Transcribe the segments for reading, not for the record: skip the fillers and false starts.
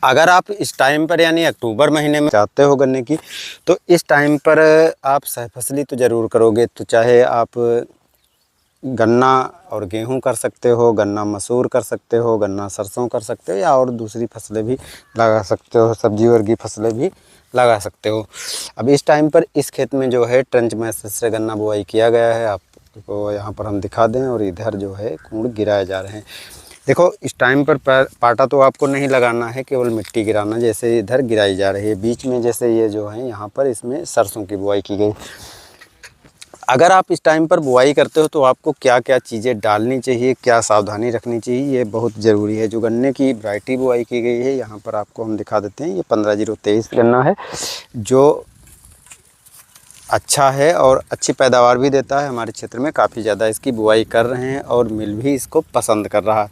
अगर आप इस टाइम पर यानी अक्टूबर महीने में चाहते हो गन्ने की, तो इस टाइम पर आप सहफसली तो ज़रूर करोगे। तो चाहे आप गन्ना और गेहूं कर सकते हो, गन्ना मसूर कर सकते हो, गन्ना सरसों कर सकते हो, या और दूसरी फसलें भी लगा सकते हो, सब्जी वर्गी फसलें भी लगा सकते हो। अब इस टाइम पर इस खेत में जो है ट्रंच मैथड से गन्ना बुआई किया गया है। आपको यहाँ पर हम दिखा दें, और इधर जो है कूड़ गिराए जा रहे हैं। देखो, इस टाइम पर पाटा तो आपको नहीं लगाना है, केवल मिट्टी गिराना, जैसे इधर गिराई जा रही है। बीच में जैसे ये जो है यहाँ पर इसमें सरसों की बुआई की गई। अगर आप इस टाइम पर बुआई करते हो तो आपको क्या क्या चीज़ें डालनी चाहिए, क्या सावधानी रखनी चाहिए, ये बहुत ज़रूरी है। जो गन्ने की वैरायटी बुआई की गई है यहाँ पर आपको हम दिखा देते हैं। ये 15-023 गन्ना है, जो अच्छा है और अच्छी पैदावार भी देता है। हमारे क्षेत्र में काफ़ी ज़्यादा इसकी बुआई कर रहे हैं और मिल भी इसको पसंद कर रहा है।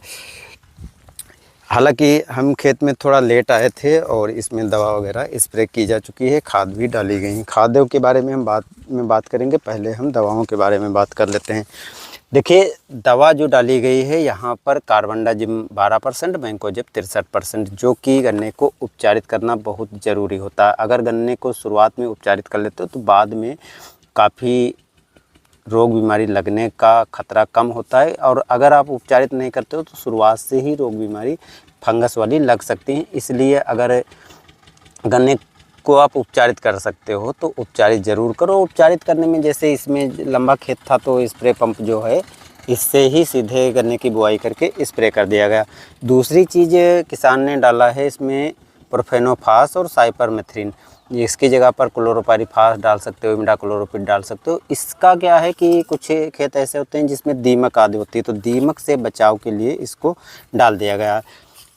हालांकि हम खेत में थोड़ा लेट आए थे और इसमें दवा वगैरह स्प्रे की जा चुकी है, खाद भी डाली गई। खादों के बारे में हम बात करेंगे, पहले हम दवाओं के बारे में बात कर लेते हैं। देखिए, दवा जो डाली गई है यहाँ पर कार्बनडाजिम 12%, मैंकोजेब 63%, जो कि गन्ने को उपचारित करना बहुत ज़रूरी होता है। अगर गन्ने को शुरुआत में उपचारित कर लेते हो तो बाद में काफ़ी रोग बीमारी लगने का खतरा कम होता है, और अगर आप उपचारित नहीं करते हो तो शुरुआत से ही रोग बीमारी फंगस वाली लग सकती हैं। इसलिए अगर गन्ने को आप उपचारित कर सकते हो तो उपचारित ज़रूर करो। उपचारित करने में जैसे इसमें लंबा खेत था तो स्प्रे पंप जो है इससे ही सीधे गन्ने की बुआई करके स्प्रे कर दिया गया। दूसरी चीज़ किसान ने डाला है इसमें प्रोफेनोफास और साइपरमेथ्रिन। इसकी जगह पर क्लोरोपाइरीफास डाल सकते हो, इमिडाक्लोरोपिड डाल सकते हो। इसका क्या है कि कुछ खेत ऐसे होते हैं जिसमें दीमक आदि होती है, तो दीमक से बचाव के लिए इसको डाल दिया गया।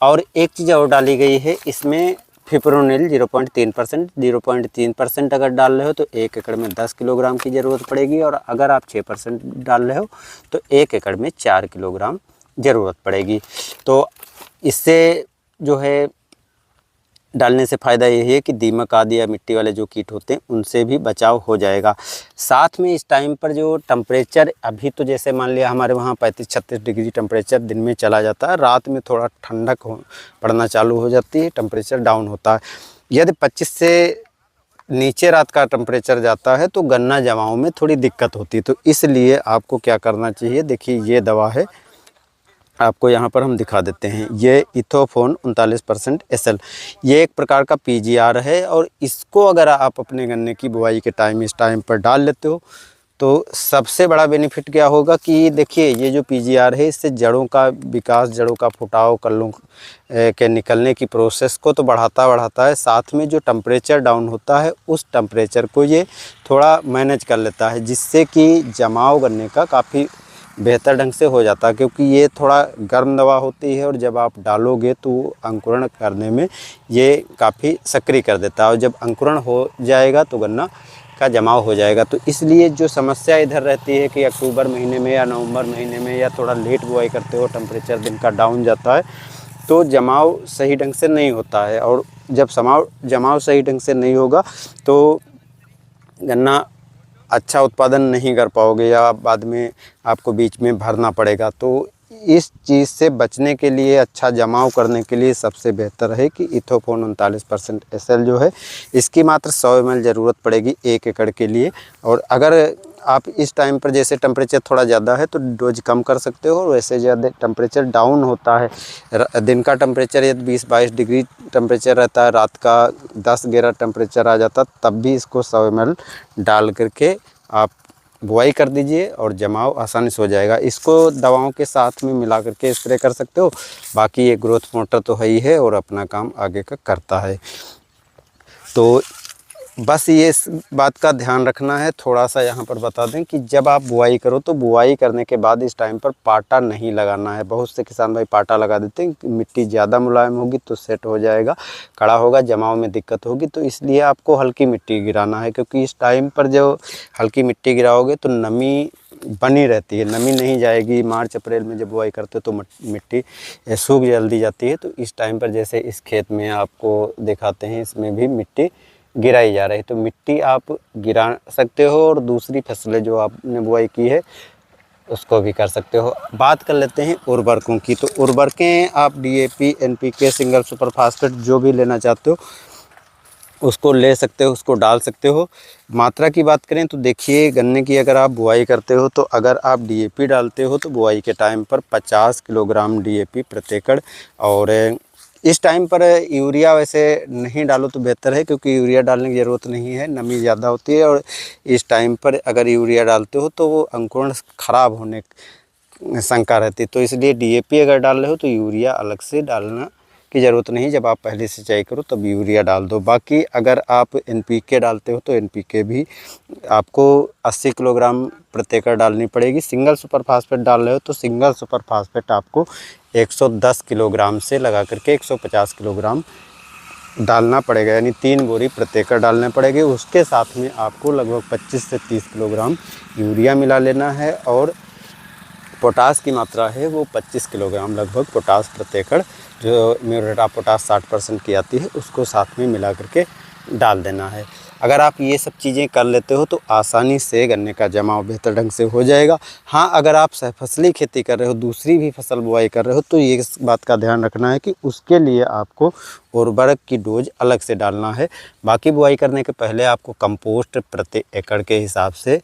और एक चीज़ और डाली गई है इसमें, फिप्रोनिल 0.3%। 0.3% अगर डाल रहे हो तो 1 एकड़ में 10 किलोग्राम की ज़रूरत पड़ेगी, और अगर आप 6% डाल रहे हो तो 1 एकड़ में 4 किलोग्राम ज़रूरत पड़ेगी। तो इससे जो है डालने से फ़ायदा यही है कि दीमक आदि या मिट्टी वाले जो कीट होते हैं उनसे भी बचाव हो जाएगा। साथ में इस टाइम पर जो टेम्परेचर, अभी तो जैसे मान लिया हमारे वहाँ 35-36 डिग्री टेम्परेचर दिन में चला जाता है, रात में थोड़ा ठंडक पड़ना चालू हो जाती है, टेम्परेचर डाउन होता है। यदि 25 से नीचे रात का टेम्परेचर जाता है तो गन्ना जमाव में थोड़ी दिक्कत होती है। तो इसलिए आपको क्या करना चाहिए, देखिए ये दवा है, आपको यहाँ पर हम दिखा देते हैं। ये इथोफोन 39% SL, ये एक प्रकार का PGR है, और इसको अगर आप अपने गन्ने की बुआई के टाइम इस टाइम पर डाल लेते हो तो सबसे बड़ा बेनिफिट क्या होगा कि देखिए, ये जो PGR है इससे जड़ों का विकास, जड़ों का फुटाव, कल्लों के निकलने की प्रोसेस को तो बढ़ाता है। साथ में जो टेम्परेचर डाउन होता है उस टेम्परेचर को ये थोड़ा मैनेज कर लेता है, जिससे कि जमाव गन्ने का काफ़ी बेहतर ढंग से हो जाता है। क्योंकि ये थोड़ा गर्म दवा होती है और जब आप डालोगे तो अंकुरण करने में ये काफ़ी सक्रिय कर देता है, और जब अंकुरण हो जाएगा तो गन्ना का जमाव हो जाएगा। तो इसलिए जो समस्या इधर रहती है कि अक्टूबर महीने में या नवंबर महीने में या थोड़ा लेट बुआई करते हो, टेम्परेचर दिन का डाउन जाता है तो जमाव सही ढंग से नहीं होता है, और जब जमाव सही ढंग से नहीं होगा तो गन्ना अच्छा उत्पादन नहीं कर पाओगे, या बाद में आपको बीच में भरना पड़ेगा। तो इस चीज़ से बचने के लिए, अच्छा जमाव करने के लिए सबसे बेहतर है कि इथोफोन 39% SL जो है इसकी मात्र 100 ml ज़रूरत पड़ेगी 1 एकड़ के लिए। और अगर आप इस टाइम पर जैसे टेम्परेचर थोड़ा ज़्यादा है तो डोज कम कर सकते हो, वैसे ज़्यादा टेम्परेचर डाउन होता है, दिन का टेम्परेचर यदि 20-22 डिग्री टेम्परेचर रहता है, रात का 10-11 टेम्परेचर आ जाता, तब भी इसको 100 ml डाल करके आप बुआई कर दीजिए और जमाव आसानी से हो जाएगा। इसको दवाओं के साथ में मिला करके स्प्रे कर सकते हो। बाकी ये ग्रोथ मोटर तो है ही है और अपना काम आगे का करता है। तो बस ये इस बात का ध्यान रखना है। थोड़ा सा यहाँ पर बता दें कि जब आप बुआई करो तो बुआई करने के बाद इस टाइम पर पाटा नहीं लगाना है। बहुत से किसान भाई पाटा लगा देते हैं, मिट्टी ज़्यादा मुलायम होगी तो सेट हो जाएगा, कड़ा होगा, जमाव में दिक्कत होगी। तो इसलिए आपको हल्की मिट्टी गिराना है, क्योंकि इस टाइम पर जो हल्की मिट्टी गिराओगे तो नमी बनी रहती है, नमी नहीं जाएगी। मार्च अप्रैल में जब बुआई करते हो तो मिट्टी सूख जल्दी जाती है। तो इस टाइम पर जैसे इस खेत में आपको दिखाते हैं, इसमें भी मिट्टी गिराई जा रही है, तो मिट्टी आप गिरा सकते हो। और दूसरी फसलें जो आपने बुआई की है उसको भी कर सकते हो। बात कर लेते हैं उर्वरकों की। तो उर्वरकें आप DAP, NPK, single super phosphate जो भी लेना चाहते हो उसको ले सकते हो, उसको डाल सकते हो। मात्रा की बात करें तो देखिए, गन्ने की अगर आप बुआई करते हो तो अगर आप DAP डालते हो तो बुआई के टाइम पर 50 किलोग्राम DAP प्रति एकड़, और इस टाइम पर यूरिया वैसे नहीं डालो तो बेहतर है, क्योंकि यूरिया डालने की ज़रूरत नहीं है, नमी ज़्यादा होती है। और इस टाइम पर अगर यूरिया डालते हो तो वो अंकुरण ख़राब होने शंका रहती है। तो इसलिए DAP अगर डाल रहे हो तो यूरिया अलग से डालना की ज़रूरत नहीं, जब आप पहले सिंचाई करो तब यूरिया डाल दो। बाकी अगर आप NPK डालते हो तो NPK भी आपको 80 किलोग्राम प्रति एकड़ डालनी पड़ेगी। सिंगल सुपर फास्फेट डाल रहे हो तो सिंगल सुपर फास्फेट आपको 110 किलोग्राम से लगा करके 150 किलोग्राम डालना पड़ेगा, यानी 3 बोरी प्रति एकड़ डालने पड़ेगी। उसके साथ में आपको लगभग 25 से 30 किलोग्राम यूरिया मिला लेना है, और पोटास की मात्रा है वो 25 किलोग्राम लगभग पोटास प्रति एकड़, जो म्यूरेट ऑफ पोटास 60% की आती है, उसको साथ में मिला करके डाल देना है। अगर आप ये सब चीज़ें कर लेते हो तो आसानी से गन्ने का जमाव बेहतर ढंग से हो जाएगा। हाँ, अगर आप सहफसली खेती कर रहे हो, दूसरी भी फसल बुआई कर रहे हो, तो ये इस बात का ध्यान रखना है कि उसके लिए आपको उर्वरक की डोज अलग से डालना है। बाकी बुआई करने के पहले आपको कंपोस्ट प्रति एकड़ के हिसाब से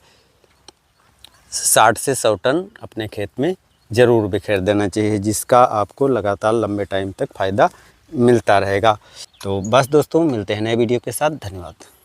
60 से 100 टन अपने खेत में ज़रूर बिखेर देना चाहिए, जिसका आपको लगातार लंबे टाइम तक फ़ायदा मिलता रहेगा। तो बस दोस्तों, मिलते हैं नए वीडियो के साथ। धन्यवाद।